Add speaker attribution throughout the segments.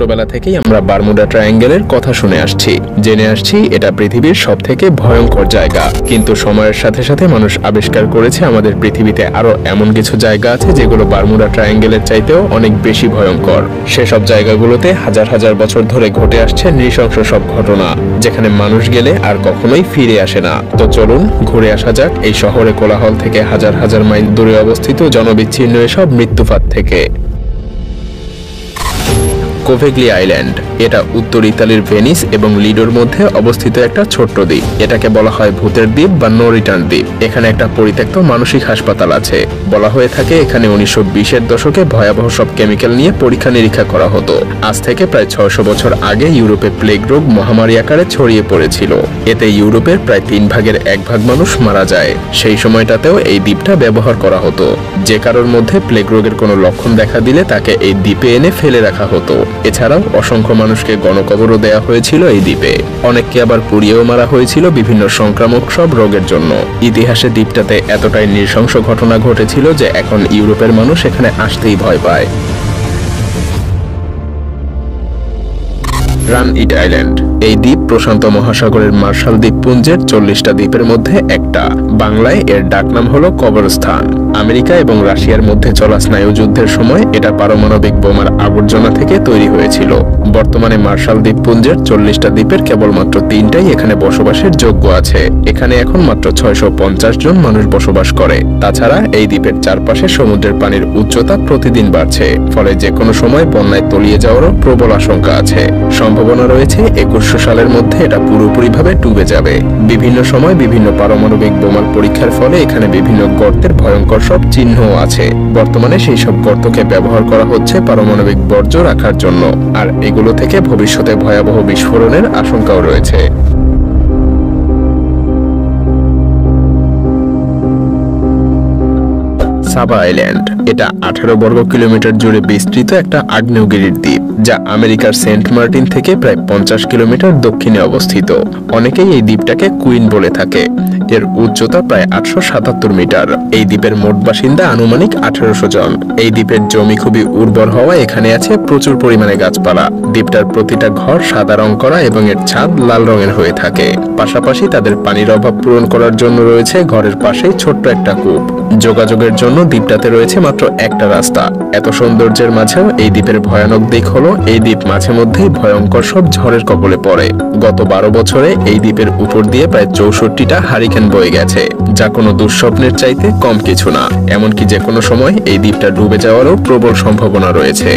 Speaker 1: ছোটবেলা থেকেই আমরা বারমুডা ট্রায়াঙ্গেলের কথা শুনে আসছি, জেনে আসছি এটা পৃথিবীর সবথেকে ভয়ঙ্কর জায়গা। কিন্তু সময়ের সাথে সাথে মানুষ আবিষ্কার করেছে আমাদের পৃথিবীতে আরো এমন কিছু জায়গা আছে যেগুলো বারমুডা ট্রায়াঙ্গেলের চাইতেও অনেক বেশি ভয়ঙ্কর। সেসব জায়গাগুলোতে হাজার হাজার বছর ধরে ঘটে আসছে নৃশংস সব ঘটনা, যেখানে মানুষ গেলে আর কখনোই ফিরে আসে না। তো চলুন ঘুরে আসা যাক এই শহরে কোলাহল থেকে হাজার হাজার মাইল দূরে অবস্থিত জনবিচ্ছিন্ন এসব মৃত্যুফাত থেকে। কোভেগ্লি আইল্যান্ড, এটা উত্তর ইতালির ভেনিস এবং লিডোর মধ্যে অবস্থিত একটা ছোট্ট দ্বীপ। এটাকে বলা হয় ভূতের দ্বীপ বা নো রিটার্ন দ্বীপ। এখানে একটা পরিত্যক্ত মানসিক হাসপাতাল আছে। বলা হয়ে থাকে এখানে 1920-এর দশকে ভয়াবহ সব কেমিক্যাল নিয়ে পরীক্ষা নিরীক্ষা করা হতো। আজ থেকে প্রায় 600 বছর আগে ইউরোপে প্লেগ রোগ মহামারী আকারে ছড়িয়ে পড়েছিল। এতে ইউরোপের প্রায় 3 ভাগের 1 ভাগ মানুষ মারা যায়। সেই সময়টাতেও এই দ্বীপটা ব্যবহার করা হতো। যে কারোর মধ্যে প্লেগ রোগের কোনো লক্ষণ দেখা দিলে তাকে এই দ্বীপে এনে ফেলে রাখা হতো। এছাড়াও অসংখ্য মানুষকে গণকবরও দেয়া হয়েছিল এই দ্বীপে। অনেককে আবার পুড়িয়েও মারা হয়েছিল বিভিন্ন সংক্রামক সব রোগের জন্য। ইতিহাসে দ্বীপটাতে এতটাই নৃশংস ঘটনা ঘটেছিল যে এখন ইউরোপের মানুষ এখানে আসতেই ভয় পায়। রান ইট আইল্যান্ড, এই দ্বীপ প্রশান্ত মহাসাগরের মার্শাল দ্বীপপুঞ্জের 40টা দ্বীপের মধ্যে একটা। বাংলায় এর ডাকনাম হলো কবরস্থান। আমেরিকা এবং রাশিয়ার মধ্যে চলা স্নায়ুযুদ্ধের সময় এটা পারমাণবিক বোমার আবর্জনা থেকে তৈরি হয়েছিল। বর্তমানে মার্শাল দ্বীপপুঞ্জের 40টা দ্বীপের কেবলমাত্র 3টাই এখানে বসবাসের যোগ্য আছে। এখানে এখন মাত্র 650 জন মানুষ বসবাস করে। তাছাড়া এই দ্বীপের চারপাশে সমুদ্রের পানির উচ্চতা প্রতিদিন বাড়ছে, ফলে যে কোনো সময় বন্যায় তলিয়ে যাওয়ারও প্রবল আশঙ্কা আছে। সম্ভাবনা রয়েছে 2100 সালের মধ্যে এটা পুরোপুরিভাবে ডুবে যাবে। বিভিন্ন সময় বিভিন্ন পারমাণবিক বোমার পরীক্ষার ফলে এখানে বিভিন্ন গর্তের ভয়ঙ্কর সব চিহ্নও আছে। বর্তমানে সেই সব গর্তকে ব্যবহার করা হচ্ছে পারমাণবিক বর্জ্য রাখার জন্য, আর এগুলো থেকে ভবিষ্যতে ভয়াবহ বিস্ফোরণের আশঙ্কাও রয়েছে। সাবা আইল্যান্ড, এটা 18 বর্গ কিলোমিটার জুড়ে বিস্তৃত একটা আগ্নেয়গিরির দ্বীপ, যা আমেরিকার সেন্ট মার্টিন থেকে প্রায় 50 কিলোমিটার দক্ষিণে অবস্থিত। অনেকেই এই দ্বীপটাকে কুইন বলে থাকে। এর উচ্চতা প্রায় 877 মিটার। এই দ্বীপের মোট বাসিন্দা আনুমানিক 1800 জন। এই দ্বীপের জমি খুবই উর্বর হওয়ায় এখানে আছে প্রচুর পরিমাণে গাছপালা। দ্বীপটার প্রতিটা ঘর সাদা রং করা এবং এর ছাদ লাল রঙের হয়ে থাকে। পাশাপাশি তাদের পানির অভাব পূরণ করার জন্য রয়েছে ঘরের পাশেই ছোট্ট একটা কূপ। যোগাযোগের জন্য দ্বীপটাতে রয়েছে মাত্র একটা রাস্তা। এত সৌন্দর্যের মাঝেও এই দ্বীপের ভয়ানক দিক হলো এই দ্বীপ মাঝে মধ্যেই ভয়ঙ্কর সব ঝড়ের কবলে পড়ে। গত 12 বছরে এই দ্বীপের উপর দিয়ে প্রায় 64টা হারিকেন বয়ে গেছে, যা কোনো দুঃস্বপ্নের চাইতে কম কিছু না। এমনকি যে কোনো সময় এই দ্বীপটা ডুবে যাওয়ারও প্রবল সম্ভাবনা রয়েছে।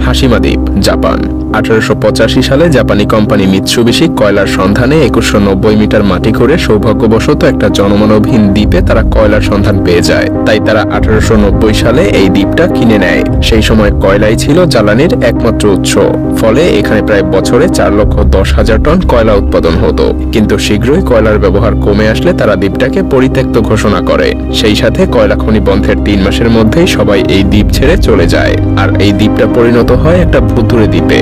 Speaker 1: হাশিমা দ্বীপ, জাপান। 1885 সালে জাপানি কোম্পানি মিৎসুবিশি কয়লার সন্ধানে 2190 মিটার মাটি করে সৌভাগ্যবশত একটা জনমানবহীন দ্বীপে তারা কয়লার সন্ধান পেয়ে যায়। তাই তারা 1890 সালে এই দ্বীপটা কিনে নেয়। সেই সময় কয়লাই ছিল জ্বালানির একমাত্র উৎস, ফলে এখানে প্রায় বছরে 4,10,000 টন কয়লা উৎপাদন হতো। কিন্তু শীঘ্রই কয়লার ব্যবহার কমে আসলে তারা দ্বীপটাকে পরিত্যক্ত ঘোষণা করে। সেই সাথে কয়লা খনি বন্ধের 3 মাসের মধ্যেই সবাই এই দ্বীপ ছেড়ে চলে যায়, আর এই দ্বীপটা পরিণত হয় একটা ভুতুড়ে দ্বীপে।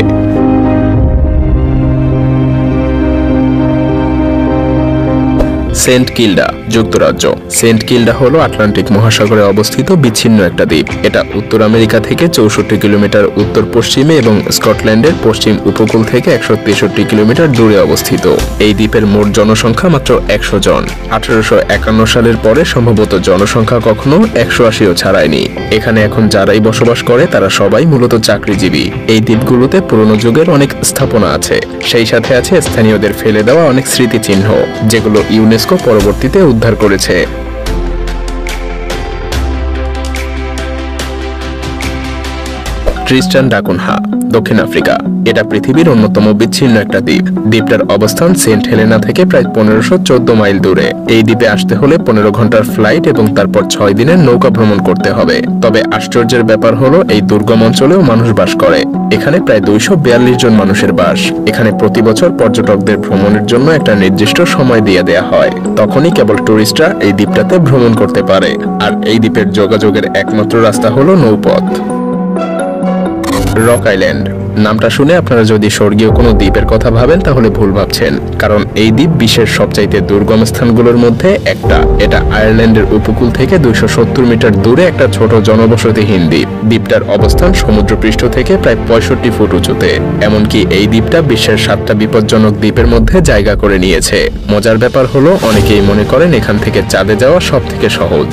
Speaker 1: সেন্ট কিল্ডা, যুক্তরাজ্য। সেন্ট কিল্ডা হলো আটলান্টিক মহাসাগরে অবস্থিত বিচ্ছিন্ন একটা দ্বীপ। এটা উত্তর আমেরিকা থেকে 64 কিলোমিটার উত্তর পশ্চিমে এবং স্কটল্যান্ডের পশ্চিম উপকূল থেকে 163 কিলোমিটার দূরে অবস্থিত। এই দ্বীপের মোট জনসংখ্যা মাত্র 100 জন। 1851 সালের পরে সম্ভবত জনসংখ্যা কখনো 180ও ছাড়ায়নি। এখানে এখন যারাই বসবাস করে তারা সবাই মূলত চাকরিজীবী। এই দ্বীপগুলোতে পুরনো যুগের অনেক স্থাপনা আছে, সেই সাথে আছে স্থানীয়দের ফেলে দেওয়া অনেক স্মৃতিচিহ্ন, যেগুলো ইউনেস্কো পরবর্তীতে উদ্ধার করেছে। ট্রিস্টান ডা কুনহা, দক্ষিণ আফ্রিকা। এটা পৃথিবীর অন্যতম বিচ্ছিন্ন একটা দ্বীপ। দ্বীপটার অবস্থান সেন্ট হেলেনা থেকে প্রায় 1514 মাইল দূরে। এই দ্বীপে আসতে হলে 15 ঘন্টার ফ্লাইট এবং তারপর 6 দিনের নৌকা ভ্রমণ করতে হবে। তবে আশ্চর্যের ব্যাপার হলো এই দুর্গম অঞ্চলেও মানুষ বাস করে। এখানে প্রায় 242 জন মানুষের বাস। এখানে প্রতি বছর পর্যটকদের ভ্রমণের জন্য একটা নির্দিষ্ট সময় দিয়ে দেয়া হয়। তখনই কেবল টুরিস্টরা এই দ্বীপটাতে ভ্রমণ করতে পারে। আর এই দ্বীপের যোগাযোগের একমাত্র রাস্তা হলো নৌপথ। রক আইল্যান্ড নামটা শুনে আপনারা যদি স্বর্গীয় কোনো দ্বীপের কথা ভাবেন তাহলে ভুল ভাবছেন, কারণ এই দ্বীপ বিশ্বের সবচাইতে দুর্গম স্থানগুলোর মধ্যে একটা। এটা আয়ারল্যান্ডের উপকূল থেকে 270 মিটার দূরে একটা ছোট জনবসতিহীন দ্বীপ। দ্বীপটার অবস্থান সমুদ্রপৃষ্ঠ থেকে প্রায় 65 ফুট উঁচুতে। এমনকি এই দ্বীপটা বিশ্বের 7টা বিপজ্জনক দ্বীপের মধ্যে জায়গা করে নিয়েছে। মজার ব্যাপার হলো, অনেকেই মনে করেন এখান থেকে চাঁদে যাওয়া সব থেকে সহজ।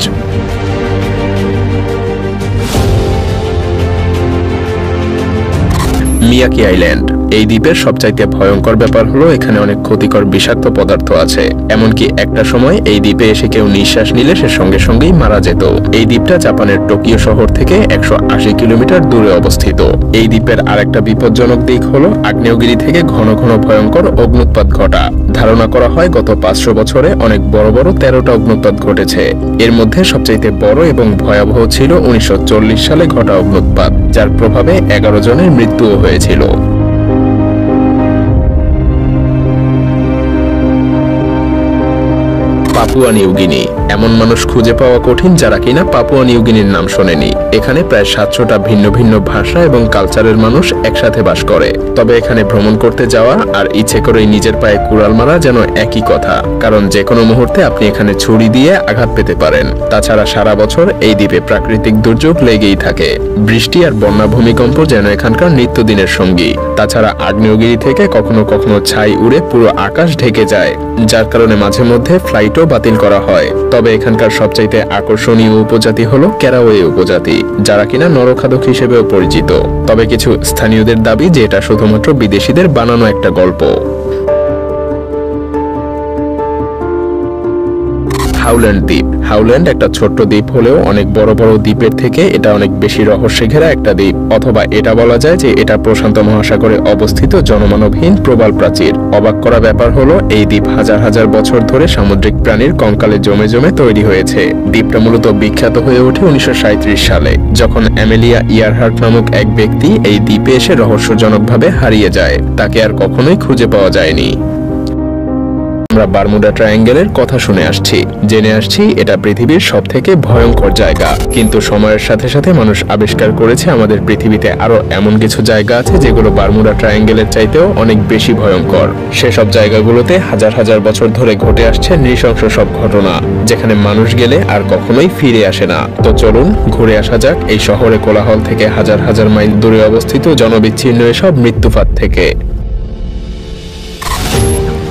Speaker 1: মিয়াকি আইল্যান্ড এই দ্বীপের সবচাইতে ভয়ঙ্কর ব্যাপার হলো এখানে অনেক ক্ষতিকর বিষাক্ত পদার্থ আছে। এমনকি একটা সময় এই দ্বীপে এসে কেউ নিঃশ্বাস নিলে সে সঙ্গে সঙ্গেই মারা যেত। এই দ্বীপটা জাপানের টোকিও শহর থেকে 180 কিলোমিটার দূরে অবস্থিত। এই দ্বীপের আরেকটা বিপজ্জনক দিক হলো আগ্নেয়গিরি থেকে ঘন ঘন ভয়ঙ্কর অগ্নুৎপাত ঘটা। ধারণা করা হয় গত 500 বছরে অনেক বড় বড় 13টা অগ্নুৎপাত ঘটেছে। এর মধ্যে সবচাইতে বড় এবং ভয়াবহ ছিল 1940 সালে ঘটা অগ্নুৎপাত, যার প্রভাবে 11 জনের মৃত্যুও হয়েছিল। পাপুয়া নিউগিনি এমন মানুষ খুঁজে পাওয়া কঠিন যারা কিনা পাপুয়া নিউগিনির নাম শোনেনি। এখানে প্রায় 700টা ভিন্ন ভিন্ন ভাষা এবং কালচারের মানুষ একসাথে বাস করে। তবে এখানে ভ্রমণ করতে যাওয়া আর ইচ্ছে করেই নিজের পায়ে কুড়াল মারা যেন একই কথা, কারণ যে কোনো মুহূর্তে আপনি এখানে ছুরি দিয়ে আঘাত পেতে পারেন। তাছাড়া সারা বছর এই দ্বীপে প্রাকৃতিক দুর্যোগ লেগেই থাকে। বৃষ্টি আর বন্যা ভূমিকম্প যেন এখানকার নিত্যদিনের সঙ্গী। তাছাড়া আগ্নেয়গিরি থেকে কখনো কখনো ছাই উড়ে পুরো আকাশ ঢেকে যায়, যার কারণে মাঝে মধ্যে ফ্লাইটও বাতিল করা হয়। তবে এখানকার সবচাইতে আকর্ষণীয় উপজাতি হলো ক্যারাওয়ে উপজাতি, যারা কিনা নরখাদক হিসেবেও পরিচিত। তবে কিছু স্থানীয়দের দাবি যে এটা শুধুমাত্র বিদেশিদের বানানো একটা গল্প। হাউল্যান্ড দ্বীপ হাউল্যান্ড একটা ছোট্ট দ্বীপ হলেও অনেক বড় বড় দ্বীপের থেকে এটা অনেক বেশি রহস্যে ঘেরা একটা দ্বীপ। অথবা এটা বলা যায় যে এটা প্রশান্ত মহাসাগরে অবস্থিত জনমানবহীন প্রবাল প্রাচীর। অবাক করা ব্যাপার হলো এই দ্বীপ হাজার হাজার বছর ধরে সামুদ্রিক প্রাণীর কঙ্কালে জমে জমে তৈরি হয়েছে। দ্বীপটা মূলত বিখ্যাত হয়ে ওঠে 1937 সালে, যখন অ্যামেলিয়া ইয়ারহার্ট নামক এক ব্যক্তি এই দ্বীপে এসে রহস্যজনকভাবে হারিয়ে যায়। তাকে আর কখনোই খুঁজে পাওয়া যায়নি। আমরা বারমুডা ট্রায়াঙ্গেলের কথা শুনে আসছি, জেনে আসছি এটা পৃথিবীর সবথেকে ভয়ঙ্কর জায়গা। কিন্তু সময়ের সাথে সাথে মানুষ আবিষ্কার করেছে আমাদের পৃথিবীতে আরো এমন কিছু জায়গা আছে যেগুলো বারমুডা ট্রায়াঙ্গেলের চাইতেও অনেক বেশি ভয়ঙ্কর। সেসব জায়গাগুলোতে হাজার হাজার বছর ধরে ঘটে আসছে নৃশংস সব ঘটনা, যেখানে মানুষ গেলে আর কখনোই ফিরে আসে না। তো চলুন ঘুরে আসা যাক এই শহরে কোলাহল থেকে হাজার হাজার মাইল দূরে অবস্থিত জনবিচ্ছিন্ন এসব মৃত্যুফাত থেকে।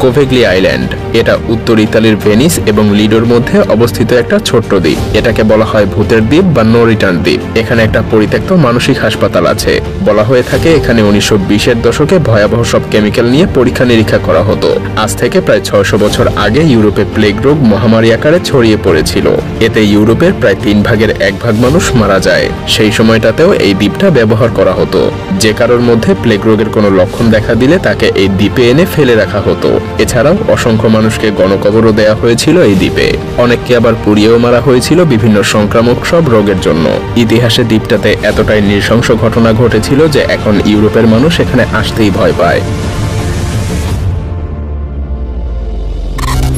Speaker 1: কোভেগলি আইল্যান্ড এটা উত্তর ইতালির ভেনিস এবং লিডোর মধ্যে অবস্থিত একটা ছোট্ট দ্বীপ। এটাকে বলা হয় ভূতের দ্বীপ বা নো রিটার্ন দ্বীপ। এখানে একটা পরিত্যক্ত মানসিক হাসপাতাল আছে। বলা হয়ে থাকে এখানে 1920-এর দশকে ভয়াবহ সব কেমিক্যাল নিয়ে পরীক্ষা নিরীক্ষা করা হতো। আজ থেকে প্রায় 600 বছর আগে ইউরোপে প্লেগ রোগ মহামারী আকারে ছড়িয়ে পড়েছিল। এতে ইউরোপের প্রায় 3 ভাগের 1 ভাগ মানুষ মারা যায়। সেই সময়টাতেও এই দ্বীপটা ব্যবহার করা হতো। যে কারোর মধ্যে প্লেগ রোগের কোনো লক্ষণ দেখা দিলে তাকে এই দ্বীপে এনে ফেলে রাখা হতো। এছাড়াও অসংখ্য মানুষকে গণকবরও দেয়া হয়েছিল এই দ্বীপে। অনেককে আবার পুড়িয়েও মারা হয়েছিল বিভিন্ন সংক্রামক সব রোগের জন্য। ইতিহাসে দ্বীপটাতে এতটাই নৃশংস ঘটনা ঘটেছিল যে এখন ইউরোপের মানুষ এখানে আসতেই ভয় পায়।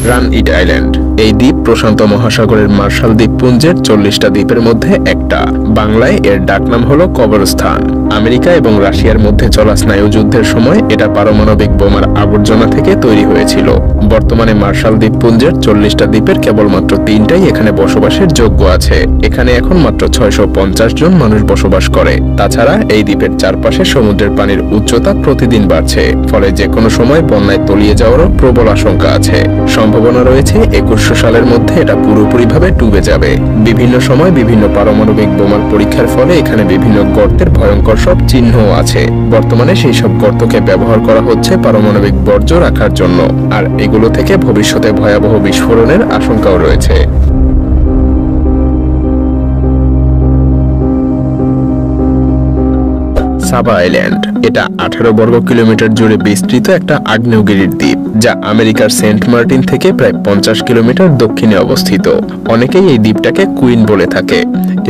Speaker 1: রান ইট আইল্যান্ড এই দ্বীপ প্রশান্ত মহাসাগরের মার্শাল দ্বীপপুঞ্জের 40টা দ্বীপের মধ্যে একটা। বাংলায় এর ডাকনাম হলো কবরস্থান। আমেরিকা এবং রাশিয়ার মধ্যে চলা স্নায়ুযুদ্ধের সময় এটা পারমাণবিক বোমার আবর্জনা থেকে তৈরি হয়েছিল। বর্তমানে মার্শাল দ্বীপপুঞ্জের 40টা দ্বীপের কেবলমাত্র 3টাই এখানে বসবাসের যোগ্য আছে। এখানে এখন মাত্র 650 জন মানুষ বসবাস করে। তাছাড়া এই দ্বীপের চারপাশে সমুদ্রের পানির উচ্চতা প্রতিদিন বাড়ছে, ফলে যে কোনো সময় বন্যায় তলিয়ে যাওয়ারও প্রবল আশঙ্কা আছে। সম্ভাবনা রয়েছে 2100 সালের মধ্যে এটা পুরোপুরিভাবে ডুবে যাবে। বিভিন্ন সময় বিভিন্ন পারমাণবিক বোমার পরীক্ষার ফলে এখানে বিভিন্ন গর্তের ভয়ঙ্কর সব চিহ্নও আছে। বর্তমানে সেই সব গর্তকে ব্যবহার করা হচ্ছে পারমাণবিক বর্জ্য রাখার জন্য, আর এগুলো থেকে ভবিষ্যতে ভয়াবহ বিস্ফোরণের আশঙ্কাও রয়েছে। সাবা আইল্যান্ড এটা 18 বর্গ কিলোমিটার জুড়ে বিস্তৃত একটা আগ্নেয়গিরির দ্বীপ, যা আমেরিকার সেন্ট মার্টিন থেকে প্রায় 50 কিলোমিটার দক্ষিণে অবস্থিত। অনেকেই এই দ্বীপটাকে কুইন বলে থাকে।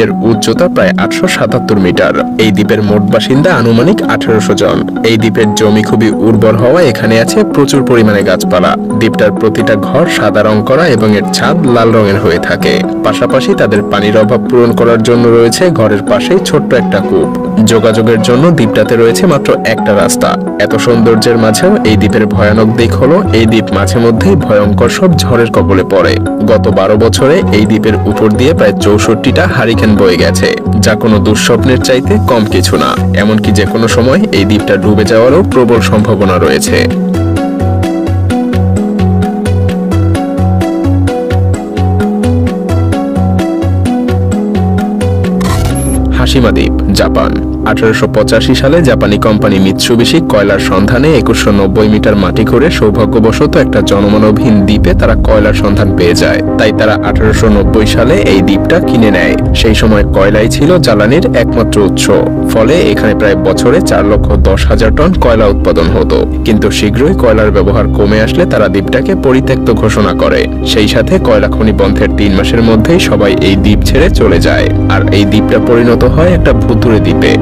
Speaker 1: এর উচ্চতা প্রায় 877 মিটার। এই দ্বীপের মোট বাসিন্দা আনুমানিক 1800 জন। এই দ্বীপের জমি খুবই উর্বর হওয়ায় এখানে আছে প্রচুর পরিমাণে গাছপালা। দ্বীপটার প্রতিটা ঘর সাদা রং করা এবং এর ছাদ লাল রঙের হয়ে থাকে। পাশাপাশি তাদের পানির অভাব পূরণ করার জন্য রয়েছে ঘরের পাশেই ছোট্ট একটা কূপ। যোগাযোগের জন্য দ্বীপটাতে রয়েছে মাত্র একটা রাস্তা। এত সৌন্দর্যের মাঝেও এই দ্বীপের ভয়ানক দিক হলো এই দ্বীপ মাঝে মধ্যেই ভয়ঙ্কর সব ঝড়ের কবলে পড়ে। গত 12 বছরে এই দ্বীপের উপর দিয়ে প্রায় 64টা হারিকেন বয়ে গেছে, যা কোনো দুঃস্বপ্নের চাইতে কম কিছু না। এমনকি যে কোনো সময় এই দ্বীপটা ডুবে যাওয়ারও প্রবল সম্ভাবনা রয়েছে। হাশিমা দ্বীপ, জাপান। 1885 সালে জাপানি কোম্পানি মিৎসুবিশি কয়লার সন্ধানে 2190 মিটার মাটি করে সৌভাগ্যবশত একটা জনমানবহীন দ্বীপে তারা কয়লার সন্ধান পেয়ে যায়। তাই তারা 1890 সালে এই দ্বীপটা কিনে নেয়। সেই সময় কয়লাই ছিল জ্বালানির একমাত্র উৎস, ফলে এখানে প্রায় বছরে 4,10,000 টন কয়লা উৎপাদন হতো। কিন্তু শীঘ্রই কয়লার ব্যবহার কমে আসলে তারা দ্বীপটাকে পরিত্যক্ত ঘোষণা করে। সেই সাথে কয়লা খনি বন্ধের 3 মাসের মধ্যেই সবাই এই দ্বীপ ছেড়ে চলে যায়, আর এই দ্বীপটা পরিণত হয় একটা ভুতুড়ে দ্বীপে।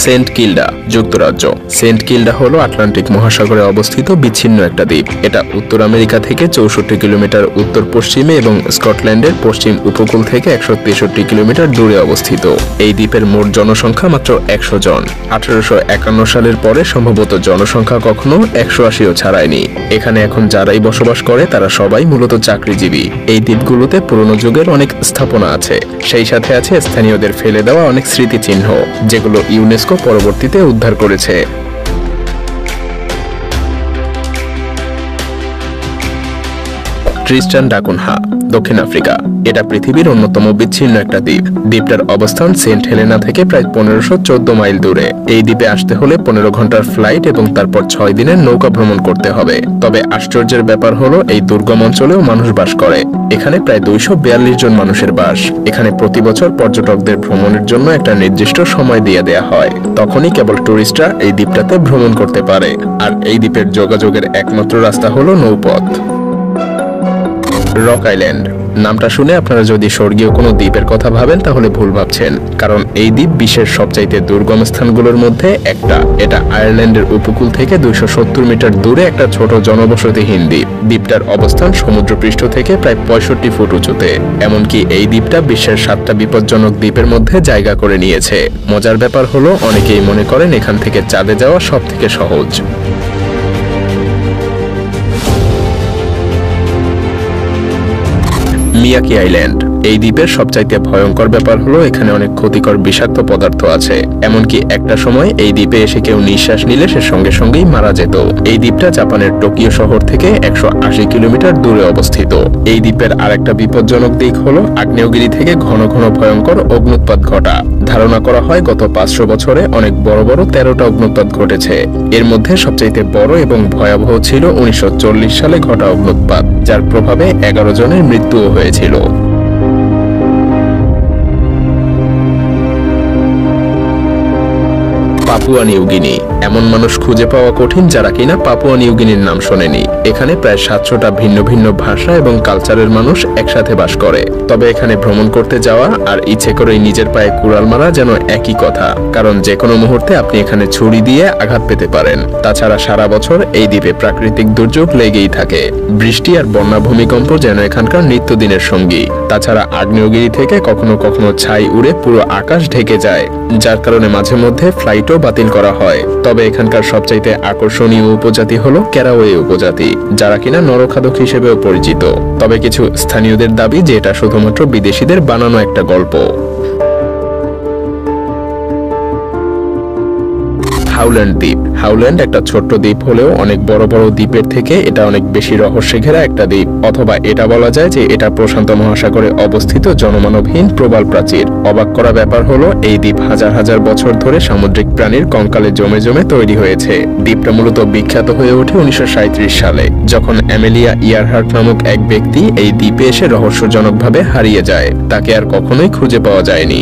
Speaker 1: সেন্ট কিল্ডা, যুক্তরাজ্য। সেন্ট কিল্ডা হলো আটলান্টিক মহাসাগরে অবস্থিত বিচ্ছিন্ন একটা দ্বীপ। এটা উত্তর আমেরিকা থেকে 64 কিলোমিটার উত্তর পশ্চিমে এবং স্কটল্যান্ডের পশ্চিম উপকূল থেকে 163 কিলোমিটার দূরে অবস্থিত। এই দ্বীপের মোট জনসংখ্যা মাত্র 100 জন। 1851 সালের পরে সম্ভবত জনসংখ্যা কখনো 180ও ছাড়ায়নি। এখানে এখন যারাই বসবাস করে তারা সবাই মূলত চাকরিজীবী। এই দ্বীপগুলোতে পুরনো যুগের অনেক স্থাপনা আছে, সেই সাথে আছে স্থানীয়দের ফেলে দেওয়া অনেক স্মৃতিচিহ্ন, যেগুলো ইউনেস্কো পরবর্তীতে উদ্ধার করেছে। ট্রিস্টান ডা কুনহা, দক্ষিণ আফ্রিকা। এটা পৃথিবীর অন্যতম বিচ্ছিন্ন একটা দ্বীপ। দ্বীপটার অবস্থান সেন্ট হেলেনা থেকে প্রায় 1514 মাইল দূরে। এই দ্বীপে আসতে হলে 15 ঘন্টার ফ্লাইট এবং তারপর 6 দিনের নৌকা ভ্রমণ করতে হবে। তবে আশ্চর্যের ব্যাপার হলো এই দুর্গম অঞ্চলেও মানুষ বাস করে। এখানে প্রায় 242 জন মানুষের বাস। এখানে প্রতি বছর পর্যটকদের ভ্রমণের জন্য একটা নির্দিষ্ট সময় দিয়ে দেয়া হয়। তখনই কেবল টুরিস্টরা এই দ্বীপটাতে ভ্রমণ করতে পারে। আর এই দ্বীপের যোগাযোগের একমাত্র রাস্তা হলো নৌপথ। রক আইল্যান্ড নামটা শুনে আপনারা যদি স্বর্গীয় কোনো দ্বীপের কথা ভাবেন তাহলে ভুল ভাবছেন, কারণ এই দ্বীপ বিশ্বের সবচাইতে দুর্গম স্থানগুলোর মধ্যে একটা। এটা আয়ারল্যান্ডের উপকূল থেকে 270 মিটার দূরে একটা ছোট জনবসতিহীন দ্বীপ। দ্বীপটার অবস্থান সমুদ্রপৃষ্ঠ থেকে প্রায় 65 ফুট উঁচুতে। এমনকি এই দ্বীপটা বিশ্বের 7টা বিপজ্জনক দ্বীপের মধ্যে জায়গা করে নিয়েছে। মজার ব্যাপার হলো অনেকেই মনে করেন এখান থেকে চাঁদে যাওয়া সব থেকে সহজ। মিয়াকি আইল্যান্ড। এই দ্বীপের সবচাইতে ভয়ঙ্কর ব্যাপার হলো এখানে অনেক ক্ষতিকর বিষাক্ত পদার্থ আছে। এমনকি একটা সময় এই দ্বীপে এসে কেউ নিঃশ্বাস নিলে সে সঙ্গে সঙ্গেই মারা যেত। এই দ্বীপটা জাপানের টোকিও শহর থেকে 180 কিলোমিটার দূরে অবস্থিত। এই দ্বীপের আরেকটা বিপজ্জনক দিক হলো আগ্নেয়গিরি থেকে ঘন ঘন ভয়ঙ্কর অগ্নুৎপাত ঘটা। ধারণা করা হয় গত 500 বছরে অনেক বড় বড় 13টা অগ্নুৎপাত ঘটেছে। এর মধ্যে সবচাইতে বড় এবং ভয়াবহ ছিল 1940 সালে ঘটা অগ্নুৎপাত, যার প্রভাবে 11 জনের মৃত্যুও হয়েছিল। Papua New Guinea. এমন মানুষ খুঁজে পাওয়া কঠিন যারা কিনা পাপুয়া নিউগিনির নাম শোনেনি। এখানে প্রায় 700টা ভিন্ন ভিন্ন ভাষা এবং কালচারের মানুষ একসাথে বাস করে। তবে এখানে ভ্রমণ করতে যাওয়া আর ইচ্ছে করেই নিজের পায়ে কুড়াল মারা যেন একই কথা, কারণ যে কোনো মুহূর্তে আপনি এখানে ছুরি দিয়ে আঘাত পেতে পারেন। তাছাড়া সারা বছর এই দ্বীপে প্রাকৃতিক দুর্যোগ লেগেই থাকে। বৃষ্টি আর বন্যা ভূমিকম্প যেন এখানকার নিত্যদিনের সঙ্গী। তাছাড়া আগ্নেয়গিরি থেকে কখনো কখনো ছাই উড়ে পুরো আকাশ ঢেকে যায়, যার কারণে মাঝে মধ্যে ফ্লাইটও বাতিল করা হয়। তবে এখানকার সবচাইতে আকর্ষণীয় উপজাতি হলো ক্যারাওয়ে উপজাতি, যারা কিনা নরখাদক হিসেবেও পরিচিত। তবে কিছু স্থানীয়দের দাবি যে এটা শুধুমাত্র বিদেশিদের বানানো একটা গল্প। হাউল্যান্ড দ্বীপ। হাউল্যান্ড একটা ছোট্ট দ্বীপ হলেও অনেক বড় বড় দ্বীপের থেকে এটা অনেক বেশি রহস্যে ঘেরা একটা দ্বীপ, অথবা এটা বলা যায় যে এটা প্রশান্ত মহাসাগরে অবস্থিত জনমানবহীন প্রবাল প্রাচীর। অবাক করা ব্যাপার হলো এই দ্বীপ হাজার হাজার বছর ধরে সামুদ্রিক প্রাণীর কঙ্কালে জমে জমে তৈরি হয়েছে। দ্বীপটা মূলত বিখ্যাত হয়ে ওঠে 1937 সালে, যখন অ্যামেলিয়া ইয়ারহার্ট নামক এক ব্যক্তি এই দ্বীপে এসে রহস্যজনকভাবে হারিয়ে যায়। তাকে আর কখনোই খুঁজে পাওয়া যায়নি।